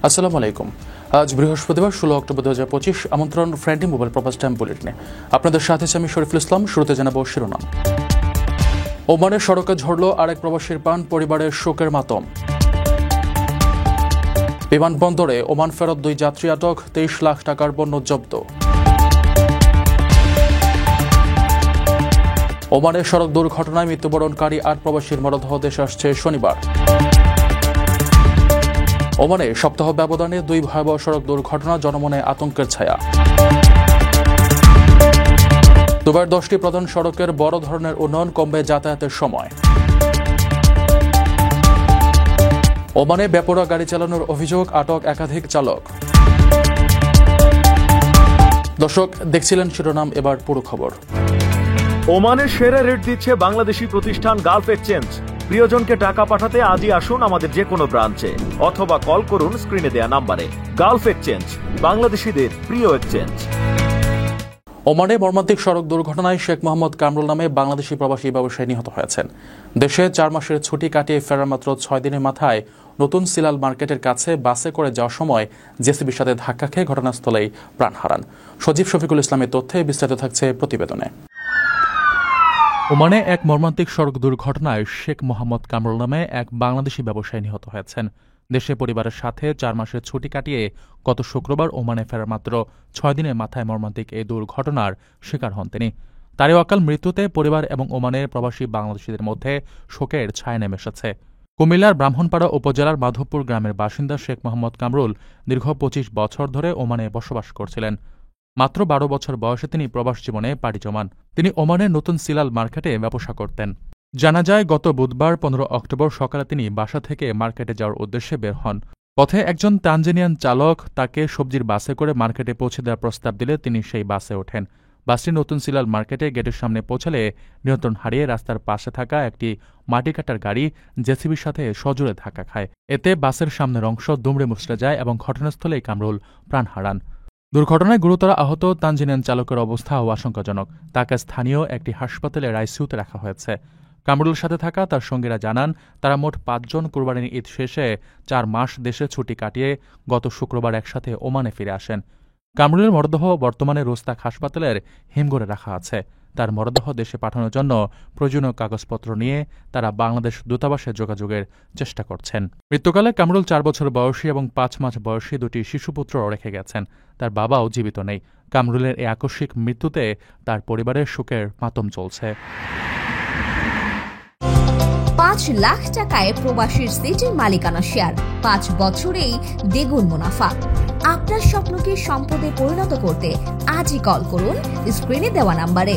আসসালামু আলাইকুম। আজ বৃহস্পতিবার 16 অক্টোবর 2025। আমন্ত্রণ ফ্রেন্ডলি মোবাইল প্রবাস টাইম বুলেটিনে। আপনাদের সাথে আমি শরীফুল ইসলাম। শুরুতে জানাবো শিরোনাম। ওমানের সড়কে ঝরল আরেক প্রবাসীর প্রাণ, পরিবারের শোকের মাতম। বিমানবন্দরে ওমান ফেরত 2 যাত্রী আটক, 23 লাখ টাকার পণ্য জব্দ। ওমানের সড়ক দুর্ঘটনায় মৃত্যুবরণকারী 8 প্রবাসীর মরদেহ দেশে আসছে শনিবার। ওমানে সপ্তাহ ব্যবধানে 2 ভয়াবহ সড়ক দুর্ঘটনা, জনমনে আতঙ্কের ছায়া। দুবাইয়ের 10টি প্রধান সড়কের বড় ধরনের উন্নয়ন, কমবে যাতায়াতের সময়। ওমানে বেপরোয়া গাড়ি চালানোর অভিযোগ, আটক একাধিক চালক। দর্শক, দেখছিলেন শিরোনাম, এবার পুরো খবর। ওমানের সেরা রেট দিচ্ছে বাংলাদেশি প্রতিষ্ঠান গালফ এক্সচেঞ্জ। প্রিয়জনকে টাকা পাঠাতে আজই আসুন আমাদের যে কোনো ব্রাঞ্চে অথবা কল করুন স্ক্রিনে দেয়া নাম্বারে। গালফ এক্সচেঞ্জ, বাংলাদেশিদের প্রিয় এক্সচেঞ্জ। ওমানে মর্মান্তিক সড়ক দুর্ঘটনায় শেখ মোহাম্মদ কামরুল নামে বাংলাদেশি প্রবাসী ব্যবসায়ী নিহত হয়েছেন। দেশে 4 মাসের ছুটি কাটিয়ে ফেরার মাত্র 6 দিনের মাথায় নতুন সিলাল মার্কেটের কাছে বাসে করে যাওয়ার সময় জেসিবির সাথে ধাক্কা খেয়ে ঘটনাস্থলেই প্রাণ হারান। সজীব শফিকুল ইসলামের তথ্যে বিস্তারিত থাকছে প্রতিবেদনে। ওমানে এক মর্মান্তিক সড়ক দুর্ঘটনায় শেখ মোহাম্মদ কামরুল নামে এক বাংলাদেশি ব্যবসায়ী নিহত হয়েছেন। দেশে পরিবারের সাথে 4 মাসের ছুটি কাটিয়ে গত শুক্রবার ওমানে ফেরার মাত্র 6 দিনের মাথায় মর্মান্তিক এই দুর্ঘটনার শিকার হন তিনি। তারই অকাল মৃত্যুতে পরিবার এবং ওমানের প্রবাসী বাংলাদেশিদের মধ্যে শোকের ছায়া নেমে এসেছে। কুমিল্লার ব্রাহ্মণপাড়া উপজেলার মাধবপুর গ্রামের বাসিন্দা শেখ মোহাম্মদ কামরুল দীর্ঘ 25 বছর ধরে ওমানে বসবাস করছিলেন। মাত্র 12 বছর বয়সে তিনি প্রবাস জীবনে পাড়ি জমান। তিনি ওমানের নতুন সিলাল মার্কেটে ব্যবসা করতেন। জানা যায়, গত বুধবার 15 অক্টোবর সকালে তিনি বাসা থেকে মার্কেটে যাওয়ার উদ্দেশ্যে বের হন। পথে একজন তানজানিয়ান চালক তাকে সবজির বাসে করে মার্কেটে পৌঁছে দেওয়ার প্রস্তাব দিলে তিনি সেই বাসে ওঠেন। বাসটি নতুন সিলাল মার্কেটে গেটের সামনে পৌঁছালে নিয়ন্ত্রণ হারিয়ে রাস্তার পাশে থাকা একটি মাটি কাটার গাড়ি জেসিবির সাথে সজোরে ধাক্কা খায়। এতে বাসের সামনের অংশ দুমড়ে মুচড়ে যায় এবং ঘটনাস্থলেই কামরুল প্রাণ হারান। দুর্ঘটনায় গুরুতর আহত তানজানিয়ান চালকের অবস্থাও আশঙ্কাজনক। তাকে স্থানীয় একটি হাসপাতালের আইসিইউতে রাখা হয়েছে। কামরুলের সাথে থাকা তার সঙ্গীরা জানান, তারা মোট 5 জন কুরবানির ঈদ শেষে 4 মাস দেশে ছুটি কাটিয়ে গত শুক্রবার একসাথে ওমানে ফিরে আসেন। কামরুলের মরদেহ বর্তমানে রোস্তাক হাসপাতালের হিমঘরে রাখা আছে। তার মরদেহ দেশে পাঠানোর জন্য প্রয়োজনীয় কাগজপত্র নিয়ে তারা বাংলাদেশ দূতাবাসে যোগাযোগের চেষ্টা করছেন। মৃত্যুকালে কামরুল 4 বছর বয়সী এবং 5 মাস বয়সী 2টি শিশুপুত্র রেখে গেছেন। তার বাবাও জীবিত নেই। কামরুলের এই আকস্মিক মৃত্যুতে তার পরিবারের শোকের মাতম চলছে। 5 লাখ টাকায় প্রবাসীর সিটির মালিকানা শেয়ার, 5 বছরেই দ্বিগুণ মুনাফা। আপনার স্বপ্নকে সম্পদে পরিণত করতে আজই কল করুন স্ক্রিনে দেওয়া নাম্বারে।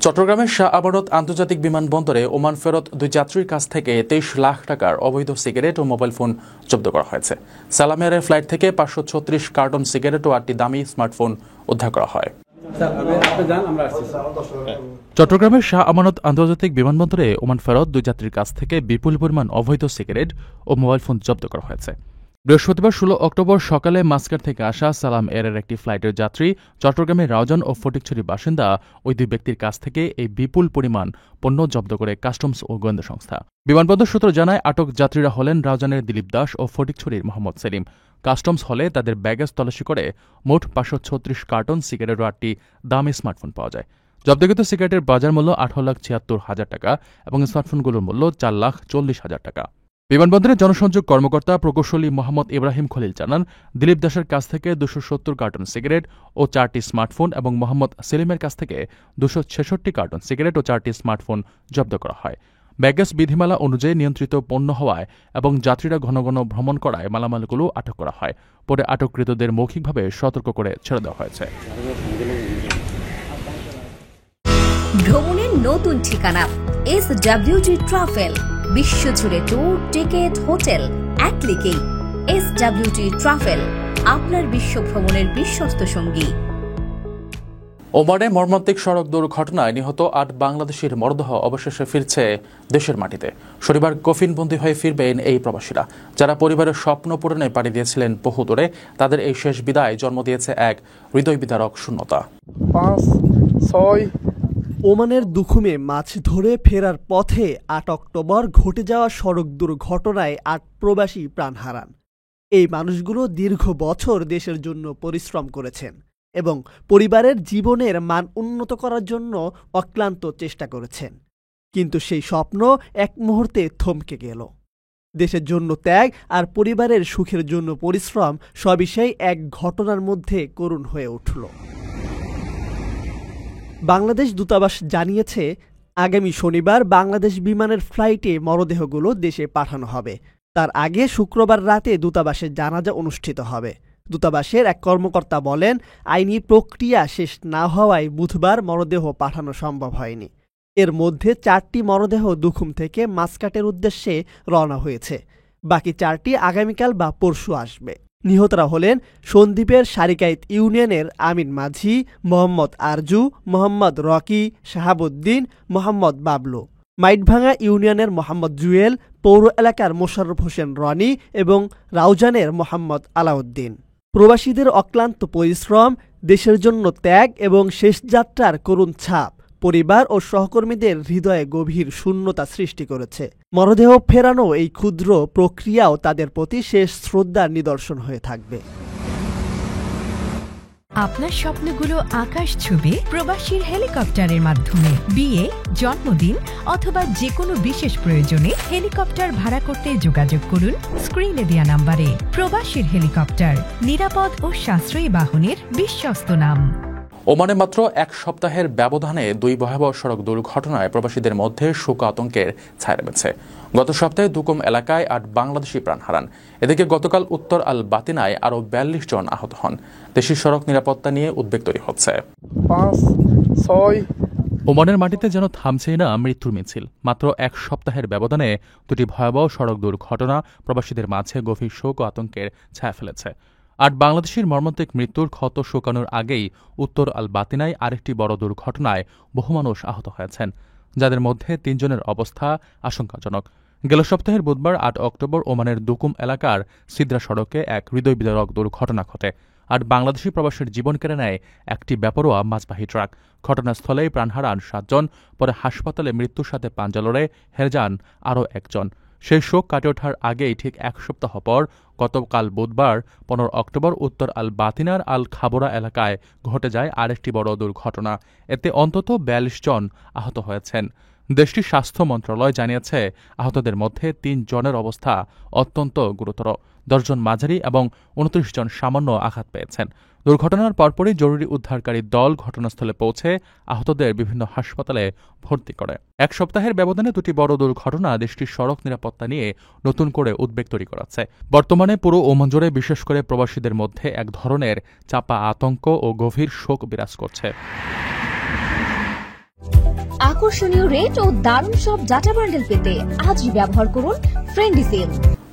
চট্টগ্রামের শাহ আমানত আন্তর্জাতিক বিমানবন্দরে ওমান ফেরত 2 যাত্রীর কাছ থেকে 23 লাখ টাকার অবৈধ সিগারেট ও মোবাইল ফোন জব্দ করা হয়েছে। সালাম এয়ারের ফ্লাইট থেকে 536 কার্টন সিগারেট ও 8টি দামি স্মার্টফোন উদ্ধার করা হয়। চট্টগ্রামের শাহ আমানত আন্তর্জাতিক বিমানবন্দরে ওমান ফেরত 2 যাত্রীর কাছ থেকে বিপুল পরিমাণ অবৈধ সিগারেট ও মোবাইল ফোন জব্দ করা হয়েছে। বৃহস্পতিবার 16 অক্টোবর সকালে মাস্কাট থেকে আসা সালাম এয়ারের একটি ফ্লাইটের যাত্রী চট্টগ্রামের রাউজান ও ফটিকছড়ির বাসিন্দা ওই 2 ব্যক্তির কাছ থেকে এই বিপুল পরিমাণ পণ্য জব্দ করে কাস্টমস ও গোয়েন্দা সংস্থা। বিমানবন্দর সূত্র জানায়, আটক যাত্রীরা হলেন রাউজানের দিলীপ দাস ও ফটিকছড়ির মোহাম্মদ সেলিম। কাস্টমস হলে তাদের ব্যাগেজ তল্লাশি করে মোট 536 কার্টন সিগারেট ও 8টি দামি স্মার্টফোন পাওয়া যায়। জব্দকৃত সিগারেটের বাজার মূল্য 18,76,000 টাকা এবং স্মার্টফোনগুলোর মূল্য 4,40,000 টাকা। বিমানবন্দরের জনসংযোগ কর্মকর্তা প্রকৌশলী মোহাম্মদ ইব্রাহিম খলিল জানান, দিলীপ দাসের কাছ থেকে 270 কার্টন সিগারেট ও 4টি স্মার্টফোন এবং মোহাম্মদ সেলিমের কাছ থেকে 266 কার্টন সিগারেট ও 4টি স্মার্টফোন জব্দ করা হয়। ব্যাগেজ বিধিমালা অনুযায়ী নিয়ন্ত্রিত পণ্য হওয়ায় এবং যাত্রীরা ঘন ঘন ভ্রমণ করায় মালামালগুলো আটক করা হয়। পরে আটককৃতদের মৌখিকভাবে সতর্ক করে ছেড়ে দেওয়া হয়েছে। ভ্রমণের নতুন ঠিকানা SWG ট্রাভেল। বিশ্বজুড়ে ট্যুর, টিকেট, হোটেল এক ক্লিকেই। SWG ট্রাভেল, আপনার বিশ্ব ভ্রমণের বিশ্বস্ত সঙ্গী। ওমানে মর্মান্তিক সড়ক দুর্ঘটনায় নিহত 8 বাংলাদেশির মরদেহ অবশেষে ফিরছে দেশের মাটিতে। শনিবার কফিনবন্দি হয়ে ফিরবেন এই প্রবাসীরা, যারা পরিবারের স্বপ্ন পূরণে পাড়ি দিয়েছিলেন বহু দূরে। তাদের এই শেষ বিদায় জন্ম দিয়েছে এক হৃদয় বিদারক শূন্যতা। 5, 6 ওমানের দুখুমে মাছ ধরে ফেরার পথে 8 অক্টোবর ঘটে যাওয়া সড়ক দুর্ঘটনায় 8 প্রবাসী প্রাণ হারান। এই মানুষগুলো দীর্ঘ বছর দেশের জন্য পরিশ্রম করেছেন এবং পরিবারের জীবনের মান উন্নত করার জন্য অক্লান্ত চেষ্টা করেছেন, কিন্তু সেই স্বপ্ন এক মুহূর্তে থমকে গেল। দেশের জন্য ত্যাগ আর পরিবারের সুখের জন্য পরিশ্রম সবই সেই এক ঘটনার মধ্যে করুণ হয়ে উঠল। বাংলাদেশ দূতাবাস জানিয়েছে, আগামী শনিবার বাংলাদেশ বিমানের ফ্লাইটে মরদেহগুলো দেশে পাঠানো হবে। তার আগে শুক্রবার রাতে দূতাবাসের জানাজা অনুষ্ঠিত হবে। দূতাবাসের এক কর্মকর্তা বলেন, আইনি প্রক্রিয়া শেষ না হওয়ায় বুধবার মরদেহ পাঠানো সম্ভব হয়নি। এর মধ্যে 4টি মরদেহ দুখুম থেকে মাসকাটের উদ্দেশ্যে রওনা হয়েছে। বাকি 4টি আগামীকাল বা পরশু আসবে। নিহতরা হলেন সন্দ্বীপের সারিকাইত ইউনিয়নের আমিন মাঝি, মোহাম্মদ আরজু, মোহাম্মদ রকি, শাহাবুদ্দিন, মোহাম্মদ বাবলু, মাইটভাঙ্গা ইউনিয়নের মোহাম্মদ জুয়েল, পৌর এলাকার মোশাররফ হোসেন রনি এবং রাউজানের মোহাম্মদ আলাউদ্দিন। প্রবাসীদের অক্লান্ত পরিশ্রম, দেশের জন্য ত্যাগ এবং শেষ যাত্রার করুণ ছাপ পরিবার ও সহকর্মীদের হৃদয়ে গভীর শূন্যতা সৃষ্টি করেছে। মরদেহ ফেরানো এই ক্ষুদ্র প্রক্রিয়াও তাদের প্রতি শেষ শ্রদ্ধার নিদর্শন হয়ে থাকবে। আপনার স্বপ্নগুলো আকাশ ছুবে প্রবাসীর হেলিকপ্টারের মাধ্যমে। বিয়ে, জন্মদিন অথবা যে কোনো বিশেষ প্রয়োজনে হেলিকপ্টার ভাড়া করতে যোগাযোগ করুন স্ক্রিনে দেয়া নাম্বারে। প্রবাসীর হেলিকপ্টার, নিরাপদ ও সাশ্রয়ী বাহনের বিশ্বস্ত নাম। ওমানে মাত্র এক সপ্তাহের ব্যবধানে 2 ভয়াবহ সড়ক দুর্ঘটনায় প্রবাসীদের মধ্যে শোক আতঙ্কের ছায়া নেমেছে। গত সপ্তাহে দুকুম এলাকায় 8 বাংলাদেশি প্রাণ হারান। এদিকে গতকাল উত্তর আল বাতিনায় আরও 42 জন আহত হন। দেশের সড়ক নিরাপত্তা নিয়ে উদ্বেগ তৈরি হচ্ছে। 5, 6 ওমানের মাটিতে যেন থামছেই না মৃত্যুর মিছিল। মাত্র এক সপ্তাহের ব্যবধানে 2টি ভয়াবহ সড়ক দুর্ঘটনা প্রবাসীদের মাঝে গভীর শোক ও আতঙ্কের ছায়া ফেলেছে। 8 বাংলাদেশির মর্মান্তিক মৃত্যুর ক্ষত শুকানোর আগেই উত্তর আল বাতিনায় আরেকটি বড় দুর্ঘটনায় বহু মানুষ আহত হয়েছেন, যাদের মধ্যে 3 জনের অবস্থা আশঙ্কাজনক। গেল সপ্তাহের বুধবার 8 অক্টোবর ওমানের দুকুম এলাকার সিদ্রা সড়কে এক হৃদয় বিদারক দুর্ঘটনা ঘটে। 8 বাংলাদেশি প্রবাসীর জীবন কেড়ে নেয় একটি বেপরোয়া মাছবাহী ট্রাক। ঘটনাস্থলেই প্রাণ হারান 7 জন, পরে হাসপাতালে মৃত্যুর সাথে পাঞ্জা লড়ে হেরে যান আরও 1 জন। সেই শোক কাটে ওঠার আগেই ঠিক 1 সপ্তাহ পর গতকাল বুধবার 15 অক্টোবর উত্তর আল বাতিনার আল খাবোরা এলাকায় ঘটে যায় আরেকটি বড় দুর্ঘটনা। এতে অন্তত 42 জন আহত হয়েছেন। দেশটির স্বাস্থ্য মন্ত্রণালয় জানিয়েছে, আহতদের মধ্যে 3 জনের অবস্থা অত্যন্ত গুরুতর, 10 জন মাঝারি এবং 29 জন সামান্য আঘাত পেয়েছেন। দুর্ঘটনার পরপরই জরুরি উদ্ধারকারী দল ঘটনাস্থলে পৌঁছে আহতদের বিভিন্ন হাসপাতালে ভর্তি করে। এক সপ্তাহের ব্যবধানে 2টি বড় দুর্ঘটনা দেশটির সড়ক নিরাপত্তা নিয়ে নতুন করে উদ্বেগ তৈরি করাচ্ছে। বর্তমানে পুরো ওমান জুড়ে বিশেষ করে প্রবাসীদের মধ্যে এক ধরনের চাপা আতঙ্ক ও গভীর শোক বিরাজ করছে। আকর্ষণীয় রেট ও দারুণ সব ডাটা বান্ডেল পেতে আজই ব্যবহার করুন ফ্রেন্ডলি সিম।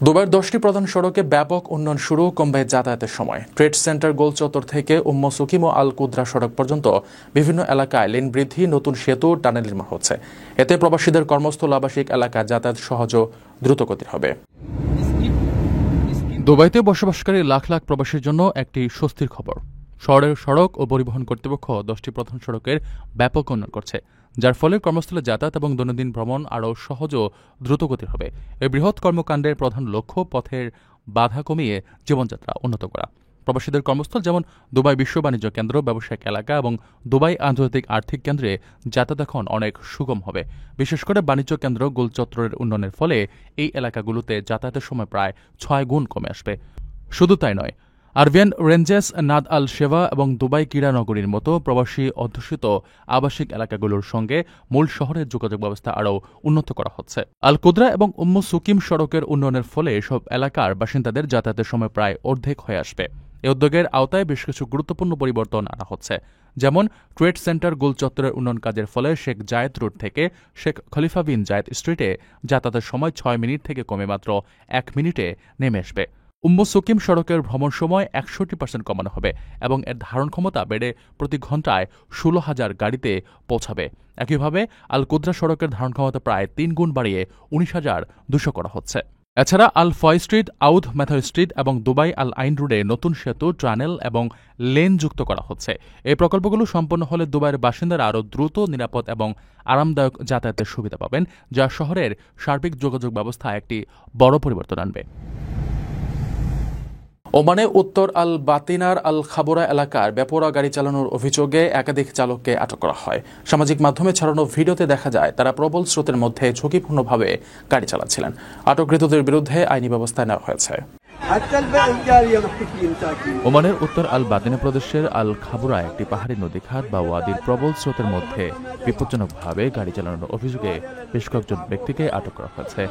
দুবাইয়ের 10টি প্রধান সড়কে ব্যাপক উন্নয়ন শুরু, কমবে যাতায়াতের সময়। ট্রেড সেন্টার গোল চত্বর থেকে উম্ম সুকিম ও আল কুদ্রা সড়ক পর্যন্ত বিভিন্ন এলাকায় লেন বৃদ্ধি, নতুন সেতু, টানেল নির্মাণ হচ্ছে। এতে প্রবাসীদের কর্মস্থল আবাসিক এলাকায় যাতায়াত সহজ ও দ্রুতগতির হবে। দুবাইতে বসবাসকারী লাখ লাখ প্রবাসীর জন্য একটি স্বস্তির খবর। শহরের সড়ক ও পরিবহন কর্তৃপক্ষ 10টি প্রধান সড়কের ব্যাপক উন্নয়ন করছে, যার ফলে কর্মস্থলে যাতায়াত এবং দৈনন্দিন ভ্রমণ আরও সহজ ও দ্রুতগতির হবে। এই বৃহৎ কর্মকাণ্ডের প্রধান লক্ষ্য পথের বাধা কমিয়ে জীবনযাত্রা উন্নত করা। প্রবাসীদের কর্মস্থল যেমন দুবাই বিশ্ব বাণিজ্য কেন্দ্র, ব্যবসায়িক এলাকা এবং দুবাই আন্তর্জাতিক আর্থিক কেন্দ্রে যাতায়াত এখন অনেক সুগম হবে। বিশেষ করে বাণিজ্য কেন্দ্র গোল চত্বরের উন্নয়নের ফলে এই এলাকাগুলোতে যাতায়াতের সময় প্রায় 6 গুণ কমে আসবে। শুধু তাই নয়, আরবিয়ান রেঞ্জেস, নাদ আল শেভা এবং দুবাই ক্রীড়া নগরীর মতো প্রবাসী অধ্যুষিত আবাসিক এলাকাগুলোর সঙ্গে মূল শহরের যোগাযোগ ব্যবস্থা আরও উন্নত করা হচ্ছে। আল কুদ্রা এবং উম্ম সুকিম সড়কের উন্নয়নের ফলে এসব এলাকার বাসিন্দাদের যাতায়াতের সময় প্রায় অর্ধেক হয়ে আসবে। এই উদ্যোগের আওতায় বেশ কিছু গুরুত্বপূর্ণ পরিবর্তন আনা হচ্ছে, যেমন ট্রেড সেন্টার গোল চত্বরের উন্নয়ন কাজের ফলে শেখ জায়েদ রোড থেকে শেখ খলিফা বিন জায়েদ স্ট্রিটে যাতায়াতের সময় 6 মিনিট থেকে কমে মাত্র 1 মিনিটে নেমে আসবে। উম্ম সুকিম সড়কের ভ্রমণ সময় 61% কমানো হবে এবং এর ধারণ ক্ষমতা বেড়ে প্রতি ঘন্টায় 16,000 গাড়িতে পৌঁছাবে। একইভাবে আল কুদ্রা সড়কের ধারণ ক্ষমতা প্রায় 3 গুণ বাড়িয়ে 19,200 করা হচ্ছে। এছাড়া আল ফয় স্ট্রিট, আউদ মেথর স্ট্রিট এবং দুবাই আল আইন রোডে নতুন সেতু, টানেল এবং লেন যুক্ত করা হচ্ছে। এই প্রকল্পগুলো সম্পন্ন হলে দুবাইয়ের বাসিন্দারা আরও দ্রুত, নিরাপদ এবং আরামদায়ক যাতায়াতের সুবিধা পাবেন, যা শহরের সার্বিক যোগাযোগ ব্যবস্থায় একটি বড় পরিবর্তন আনবে। ওমানে উত্তর আল বাতিনার আল খাবোরা এলাকার বেপরোয়া গাড়ি চালানোর অভিযোগে একাধিক চালককে আটক করা হয়। সামাজিক মাধ্যমে ছড়ানো ভিডিওতে দেখা যায় তারা প্রবল স্রোতের মধ্যে ঝুঁকিপূর্ণভাবে গাড়ি চালাচ্ছিলেন। আটককৃতদের বিরুদ্ধে আইনি ব্যবস্থা নেওয়া হয়েছে। ওমানের উত্তর আল বাতিনা প্রদেশের আল খাবোরা একটি পাহাড়ি নদীখাত বা ওয়াদির প্রবল স্রোতের মধ্যে বিপজ্জনকভাবে গাড়ি চালানোর অভিযোগে বেশ কয়েকজন ব্যক্তিকে আটক করা হয়েছে।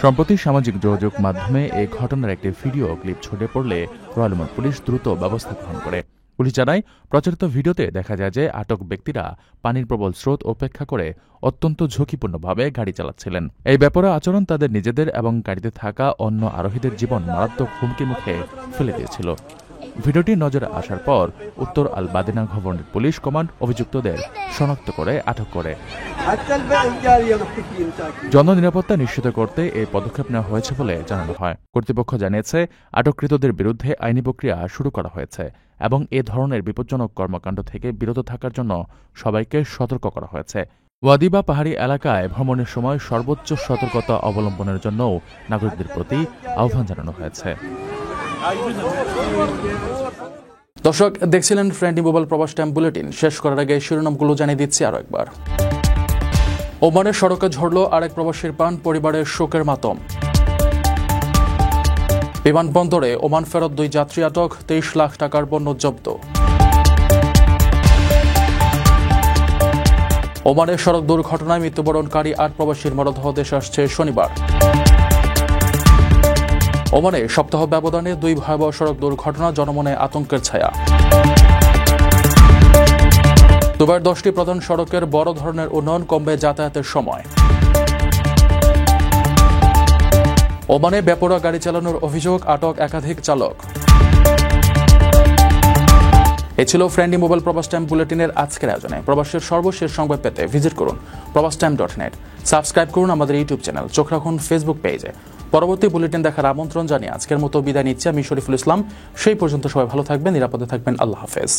সম্প্রতি সামাজিক যোগাযোগ মাধ্যমে এই ঘটনার একটি ভিডিও ক্লিপ ছড়িয়ে পড়লে রয়্যাল ওমান পুলিশ দ্রুত ব্যবস্থা গ্রহণ করে। পুলিশ জানায়, প্রচারিত ভিডিওতে দেখা যায় যে আটক ব্যক্তিরা পানির প্রবল স্রোত উপেক্ষা করে অত্যন্ত ঝুঁকিপূর্ণভাবে গাড়ি চালাচ্ছিলেন। এই ব্যাপারে আচরণ তাদের নিজেদের এবং গাড়িতে থাকা অন্য আরোহীদের জীবন মারাত্মক হুমকির মুখে ফেলে দিয়েছিল। ভিডিওটি নজরে আসার পর উত্তর আল বাদিনা গভর্নর পুলিশ কমান্ড অভিযুক্তদের শনাক্ত করে আটক করে। জননিরাপত্তা নিশ্চিত করতে এই পদক্ষেপ নেওয়া হয়েছে বলে জানানো হয়। কর্তৃপক্ষ জানিয়েছে, আটককৃতদের বিরুদ্ধে আইনি প্রক্রিয়া শুরু করা হয়েছে এবং এ ধরনের বিপজ্জনক কর্মকাণ্ড থেকে বিরত থাকার জন্য সবাইকে সতর্ক করা হয়েছে। ওয়াদি বা পাহাড়ি এলাকায় ভ্রমণের সময় সর্বোচ্চ সতর্কতা অবলম্বনের জন্যও নাগরিকদের প্রতি আহ্বান জানানো হয়েছে। দর্শক, দেখছিলেন ফ্রেন্ডলি মোবাইল প্রবাস টাইম বুলেটিন। শেষ করার আগে শিরোনামগুলো জানিয়ে দিচ্ছি আরো একবার। ওমানের সড়কে ঝরল আরেক প্রবাসীর প্রাণ, পরিবারের শোকের মাতম। বিমানবন্দরে ওমান ফেরত 2 যাত্রী আটক, 23 লাখ টাকার পণ্য জব্দ। ওমানের সড়ক দুর্ঘটনায় মৃত্যুবরণকারী 8 প্রবাসীর মরদেহ দেশে আসছে শনিবার। ওমানে সপ্তাহ ব্যবধানে 2 ভয়াবহ সড়ক দুর্ঘটনা, জনমনে আতঙ্কের ছায়া। দুবাইয়ের 10টি প্রধান সড়কের বড় ধরনের উন্নয়ন, কমবে যাতায়াতের সময়। ওমানে বেপরোয়া গাড়ি চালানোর অভিযোগ, আটক একাধিক চালক। এ ছিল ফ্রেন্ডলি মোবাইল প্রবাস টাইম বুলেটিনের আজকের আয়োজনে। প্রবাসের সর্বশেষ সংবাদ পেতে ভিজিট করুন probastimes.net। সাবস্ক্রাইব করুন আমাদের ইউটিউব চ্যানেল, চোখ রাখুন ফেসবুক পেজে। পরবর্তী বুলেটিন দেখার আমন্ত্রণ জানিয়ে আজকের মতো বিদায় নিচ্ছি আমি শরীফুল ইসলাম। সেই পর্যন্ত সবাই ভালো থাকবেন, নিরাপদে থাকবেন। আল্লাহ হাফেজ।